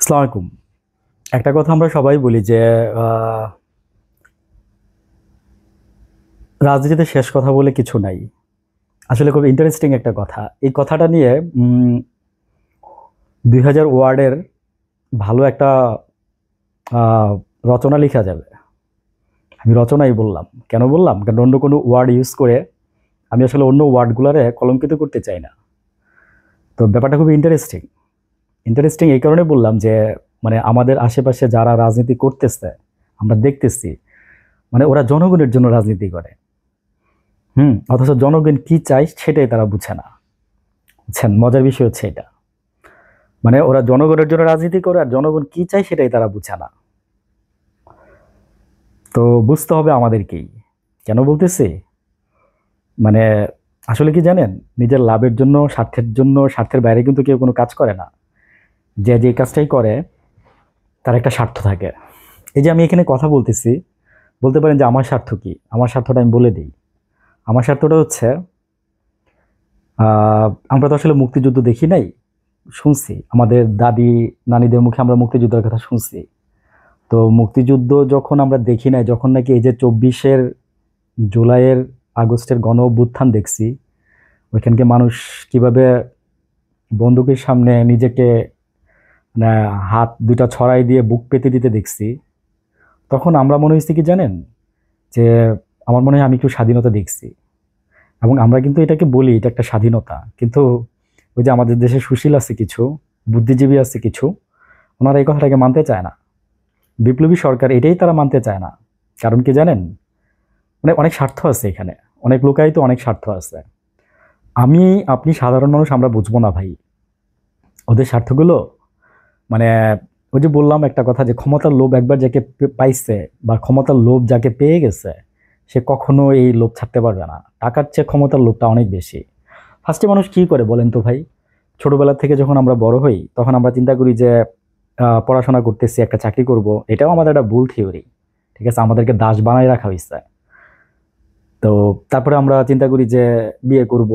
আসসালামু আলাইকুম। একটা কথা আমরা সবাই বলি যে আহ, রাজনীতিতে শেষ কথা বলে কিছু নাই। আসলে খুব ইন্টারেস্টিং একটা কথা। এই কথাটা নিয়ে 2000 ওয়ার্ডের ভালো একটা আহ, রচনা লেখা যাবে। আমি রচনাই বললাম, কেন বললাম? কারণ অন্য কোনো ওয়ার্ড ইউজ করে আমি আসলে অন্য ওয়ার্ডগুলোরে কলঙ্কিত করতে চাই না। তো ব্যাপারটা খুব ইন্টারেস্টিং। ইন্টারেস্টিং এই কারণে বললাম যে মানে আমাদের আশেপাশে যারা রাজনীতি করতেছে আমরা দেখতেছি, মানে ওরা জনগণের জন্য রাজনীতি করে। অথচ জনগণ কি চায় সেটাই তারা বুঝে না। বুঝছেন, মজার বিষয় হচ্ছে এটা। মানে ওরা জনগণের জন্য রাজনীতি করে আর জনগণ কি চায় সেটাই তারা বুঝে না। তো বুঝতে হবে আমাদেরকেই। কেন বলতেছি? মানে আসলে কি জানেন, নিজের লাভের জন্য, স্বার্থের জন্য, স্বার্থের বাইরে কিন্তু কেউ কোনো কাজ করে না। যে যে কাজটাই করে তার একটা স্বার্থ থাকে। এই যে আমি এখানে কথা বলতেছি, বলতে পারেন যে আমার স্বার্থ কি। আমার স্বার্থটা আমি বলে দিই। আমার স্বার্থটা হচ্ছে আমরা তো আসলে মুক্তিযুদ্ধ দেখি নাই, শুনছি আমাদের দাদি নানিদের মুখে আমরা মুক্তিযুদ্ধের কথা শুনছি। তো মুক্তিযুদ্ধ যখন আমরা দেখি নাই, যখন নাকি এই যে 24 জুলাইয়ের আগস্টের গণ অভ্যুত্থান দেখছি, ওইখানকে মানুষ কিভাবে বন্দুকের সামনে নিজেকে মানে হাত দুইটা ছড়াই দিয়ে বুক পেতে দিতে দেখছি, তখন আমরা মনে হয়েছে কি জানেন, যে আমার মনে হয় আমি একটু স্বাধীনতা দেখছি। এবং আমরা কিন্তু এটাকে বলি এটা একটা স্বাধীনতা, কিন্তু ওই যে আমাদের দেশে সুশীল আছে কিছু, বুদ্ধিজীবী আছে কিছু, ওনারা এই কথাটাকে মানতে চায় না। বিপ্লবী সরকার এটাই তারা মানতে চায় না। কারণ কি জানেন, মানে অনেক স্বার্থ আছে এখানে, অনেক লোকাই তো অনেক স্বার্থ আছে। আমি আপনি সাধারণ মানুষ আমরা বুঝবো না ভাই ওদের স্বার্থগুলো। মানে ওই যে বললাম একটা কথা, যে ক্ষমতার লোভ একবার যাকে পাইছে বা ক্ষমতার লোভ যাকে পেয়ে গেছে, সে কখনো এই লোভ ছাড়তে পারবে না। টাকার চেয়ে ক্ষমতার লোভটা অনেক বেশি। ফার্স্টে মানুষ কি করে বলেন তো ভাই? ছোটবেলা থেকে যখন আমরা বড় হই তখন আমরা চিন্তা করি যে পড়াশোনা করতেছি, একটা চাকরি করব। এটাও আমাদের একটা ভুল থিওরি। ঠিক আছে, আমাদেরকে দাস বানাই রাখা হয়েছে। তো তারপরে আমরা চিন্তা করি যে বিয়ে করব,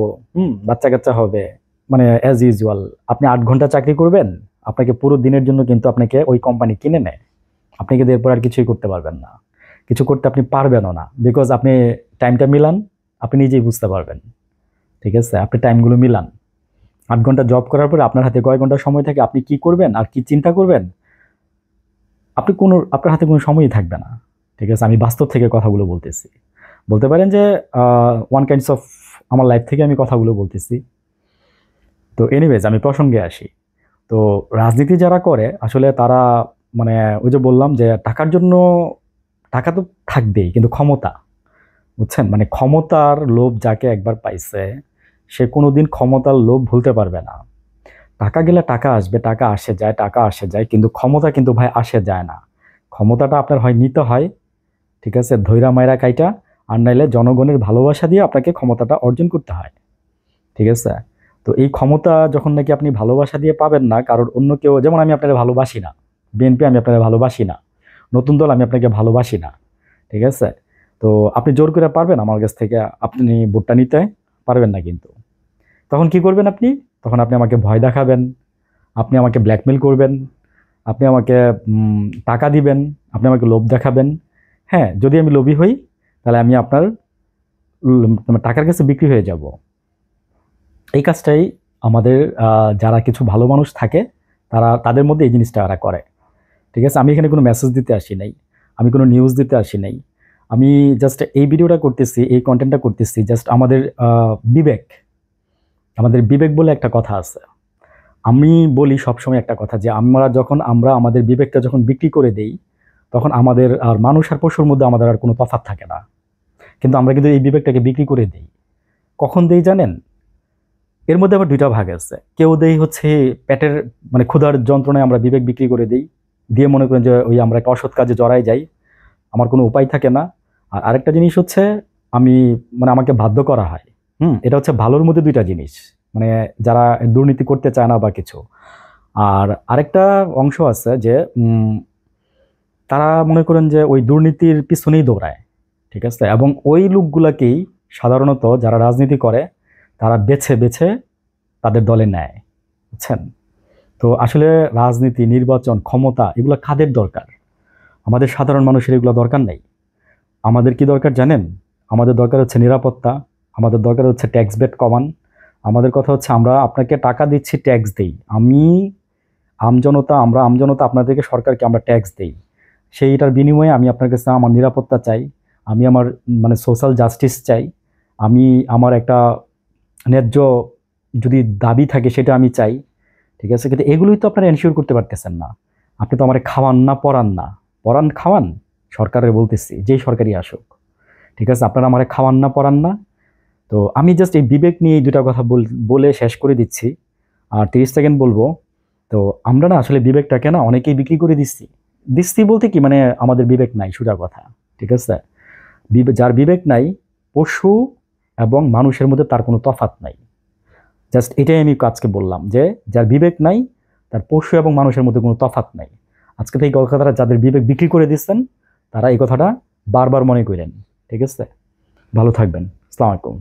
বাচ্চা কাচ্চা হবে। মানে অ্যাজ ইউজুয়াল, আপনি 8 ঘন্টা চাকরি করবেন, আপনাকে পুরো দিনের জন্য কিন্তু আপনাকে ওই কোম্পানি কিনে নেয়। আপনি কিন্তু এরপর আর কিছুই করতে পারবেন না। কিছু করতে আপনি পারবেনও না, বিকজ আপনি টাইমটা মিলান, আপনি নিজেই বুঝতে পারবেন। ঠিক আছে, আপনি টাইমগুলো মিলান। 8 ঘন্টা জব করার পরে আপনার হাতে কয় ঘন্টা সময় থাকে, আপনি কি করবেন আর কি চিন্তা করবেন, আপনার হাতে কোনো সময়ই থাকবে না। ঠিক আছে, আমি বাস্তব থেকে কথাগুলো বলতেছি। বলতে পারেন যে ওয়ান কাইন্ডস অফ আমার লাইফ থেকে আমি কথাগুলো বলতেছি। তো এনিওয়েজ আমি প্রসঙ্গে আসি। তো রাজনীতি যারা করে আসলে তারা মানে ওই যে বললাম যে টাকার জন্য, টাকা তো থাকবেই কিন্তু ক্ষমতা, বুঝছেন, মানে ক্ষমতার লোভ যাকে একবার পাইছে সে কোনোদিন ক্ষমতার লোভ ভুলতে পারবে না। টাকা গেলে টাকা আসবে, টাকা আসে যায়, টাকা আসে যায়, কিন্তু ক্ষমতা কিন্তু ভাই আসে যায় না। ক্ষমতাটা আপনার হয় নিতে হয়, ঠিক আছে, ধৈরা মাইরা কাইটা, আর নাইলে জনগণের ভালোবাসা দিয়ে আপনাকে ক্ষমতাটা অর্জন করতে হয়। ঠিক আছে। তো এই ক্ষমতা যখন নাকি আপনি ভালোবাসা দিয়ে পাবেন না, কারণ অন্য কেউ, যেমন আমি আপনাকে ভালোবাসি না, বিএনপি আমি আপনাকে ভালোবাসি না, নতুন দল আমি আপনাকে ভালোবাসি না। ঠিক আছে। তো আপনি জোর করে পারবেন আমার কাছ থেকে আপনি ভোটটা নিতে? পারবেন না কিন্তু। তখন কি করবেন আপনি? তখন আপনি আমাকে ভয় দেখাবেন, আপনি আমাকে ব্ল্যাকমেল করবেন, আপনি আমাকে টাকা দিবেন, আপনি আমাকে লোভ দেখাবেন। হ্যাঁ, যদি আমি লোভী হই তাহলে আমি আপনার টাকার কাছে বিক্রি হয়ে যাব। এই কাজটাই আমাদের যারা কিছু ভালো মানুষ থাকে তাদের মধ্যে এই জিনিসটা তারা করে। ঠিক আছে, আমি এখানে কোনো মেসেজ দিতে আসি নাই, আমি কোনো নিউজ দিতে আসি নাই। আমি জাস্ট এই ভিডিওটা করতেছি, এই কন্টেন্টটা করতেছি জাস্ট আমাদের বিবেক, আমাদের বিবেক বলে একটা কথা আছে। আমি বলি সবসময় একটা কথা, যে আমরা আমাদের বিবেকটা যখন বিক্রি করে দেই, তখন আমাদের আর মানুষ আর পশুর মধ্যে আমাদের আর কোনো তফাৎ থাকে না। কিন্তু আমরা কিন্তু এই বিবেকটাকে বিক্রি করে দিই। কখন দেই জানেন? এর মধ্যে আবার দুইটা ভাগ আছে। কেউ দেই হচ্ছে পেটের মানে ক্ষুধার যন্ত্রণায় আমরা বিবেক বিক্রি করে দিই, দিয়ে মনে করেন যে ওই আমরা একটা অসৎ কাজে জড়াই যাই, আমার কোনো উপায় থাকে না। আর আরেকটা জিনিস হচ্ছে আমি মানে আমাকে বাধ্য করা হয়। এটা হচ্ছে ভালোর মধ্যে দুইটা জিনিস, মানে যারা দুর্নীতি করতে চায় না বা কিছু। আর আরেকটা অংশ আছে যে তারা মনে করেন যে ওই দুর্নীতির পিছনেই দৌড়ায়। ঠিক আছে, এবং ওই লোকগুলাকেই সাধারণত যারা রাজনীতি করে তারা বেছে বেছে তাদের দলে নেয়। বুঝছেন? তো আসলে রাজনীতি, নির্বাচন, ক্ষমতা এগুলো কাদের দরকার? আমাদের সাধারণ মানুষের এগুলো দরকার নেই। আমাদের কি দরকার জানেন? আমাদের দরকার হচ্ছে নিরাপত্তা, আমাদের দরকার হচ্ছে ট্যাক্স বেট কমান। আমাদের কথা হচ্ছে আমরা আপনাকে টাকা দিচ্ছি, ট্যাক্স দেই। আমরা আমজনতা আপনাদেরকে, সরকারকে আমরা ট্যাক্স দেই। সেইটার বিনিময়ে আমি আপনার কাছে আমার নিরাপত্তা চাই, আমি আমার মানে সোশ্যাল জাস্টিস চাই, আমি আমার একটা ন্যায্য যদি দাবি থাকে সেটা আমি চাই। ঠিক আছে, কিন্তু এগুলোই তো আপনারা এনশিওর করতে পারতেছেন না। আপনি তো আমার খাওয়ান না, পড়ান না। পড়ান, খাওয়ান, সরকারের বলতেছি, যেই সরকারই আসুক। ঠিক আছে, আপনারা আমার খাওয়ান না, পড়ান না। তো আমি জাস্ট এই বিবেক নিয়ে এই দুটা কথা বলে শেষ করে দিচ্ছি। আর 30 সেকেন্ড বলবো। তো আমরা না আসলে বিবেকটাকে না অনেকেই বিক্রি করে দিচ্ছি। দিচ্ছি বলতে কি, মানে আমাদের বিবেক নাই, সোজা কথা। ঠিক আছে, যার বিবেক নাই, পশু এবং মানুষের মধ্যে তার কোনো তফাৎ নাই। জাস্ট এটাই আমি আজকে বললাম, যে যার বিবেক নাই তার পশু এবং মানুষের মধ্যে কোনো তফাৎ নাই। আজকে থেকে এই কথাটা যাদের বিবেক বিক্রি করে দিচ্ছেন, তারা এই কথাটা বারবার মনে করেন। ঠিক আছে, ভালো থাকবেন। আসসালামু আলাইকুম।